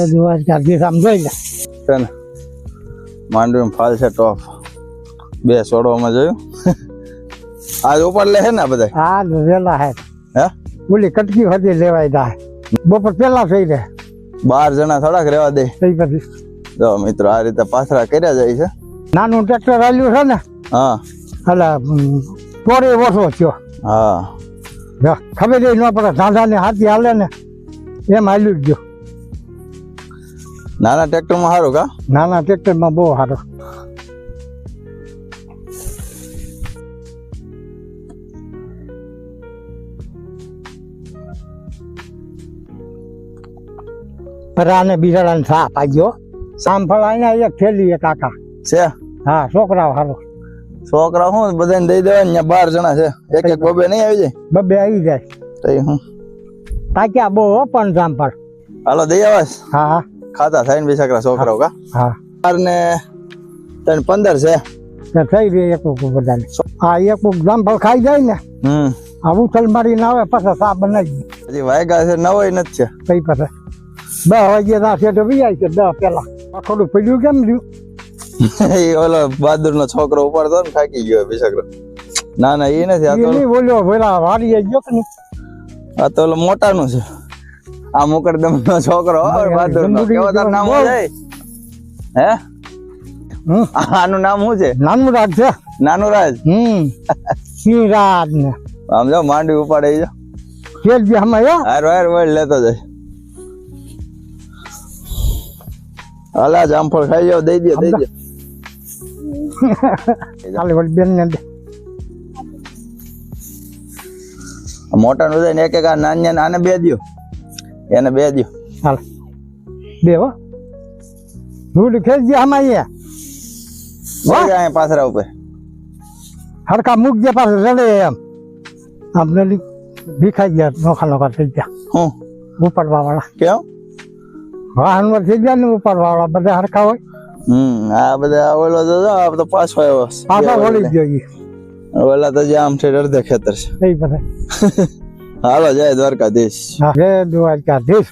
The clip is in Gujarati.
દ્વારકાધીશ આમ જોઈ લે છે ને માંડવી ફાલ છે ટોપ બે સોડવામાં જોયું આજ ઉપર લે છે ને બધા હા વેલા હે હે ઓલી કટકી હજી લેવાય જાય બપોર પેલા થઈ રહે 12 જણા થોડાક રહેવા દે થઈ પછી જો મિત્રો આ રીતે પાથરા કર્યા જાય છે નાનું ટ્રેક્ટર આલ્યું છે ને હા એટલે તોડે ઓછો થયો હા ખબર ન પડે ધાંધા ને હાથી હાલે ને એમ હાલ્યું જ ગયો નાના ટ્રેક્ટર માં સારું કા નાના ટ્રેક્ટર માં બહુ સારું આને બિચારાને સાપ આગ્યો સામફળ અહીંયા એક થેલી એક કાકા છે હા છોકરાઓ સારું છોકરા હું બધાને દઈ દેવાય ને 12 જણા છે એક એક બબે નહીં આવી જાય બબે આવી જાય તો હું પાક્યા બહુ પણ જામફળ હાલો દઈ આવાસ હા હા ખાતા થાય ને બિચારા છોકરાઓ કા હા 12 ને 15 છે થઈ રહી એક બધાને હા એક જામફળ ખાઈ જાય ને આ ઉથલ મારીને આવે પાછા સાપ બનાવી હજી વાયગા છે નવાઈ નથી છે કઈ પાસે 10 વાગ્યા ના છે તો વીઆઈ છે 10 પેલા થોડું પડ્યું કેમ રહ્યું એ ઓલો બહાદુર નો છોકરો ઉપાડતો ને થાકી ગયો બિચારો ના ના એ નથી આ તો બોલ્યો ભલા વાડી ગયો કે નહીં આ તો ઓલો મોટાનું છે આ મુકરદમ નો છોકરો બહાદુર નો કેવો તાર નામ શું છે હે આનું નામ શું છે નાનું રાજ છે નાનું રાજ સિંહ રાજ ને આમ જો માંડવી ઉપાડે જો તેલ બી હમાયો હાર હાર વળ લેતો જાય હાલા જામફળ ખાઈ જાવ દઈ દે ચાલે વળી બેન ને દે મોટા નું જાય ને એક એક આ નાન્યા આને બે દ્યો એને બે દ્યો ચાલ બે હો ધૂળ ખેંચજે હમાઈએ અહીંયા પાથરા ઉપર હરકા મૂકજે પાસે રડે એમ આપણે ભીખાઈ ગયા નોખા નોખા થઈ ગયા હું ઉપાડવા વાળા કેમ વાહન પર થઈ ગયા ને ઉપાડવા વાળા બધા હરખા હોય આ બધા ઓલો તો પાછો આવ્યો પાછા વળી ગયો ઓલા તો જે આમ છે અડધે ખેતર છે એ બધા હાલો જય દ્વારકાધીશ જય દ્વારકાધીશ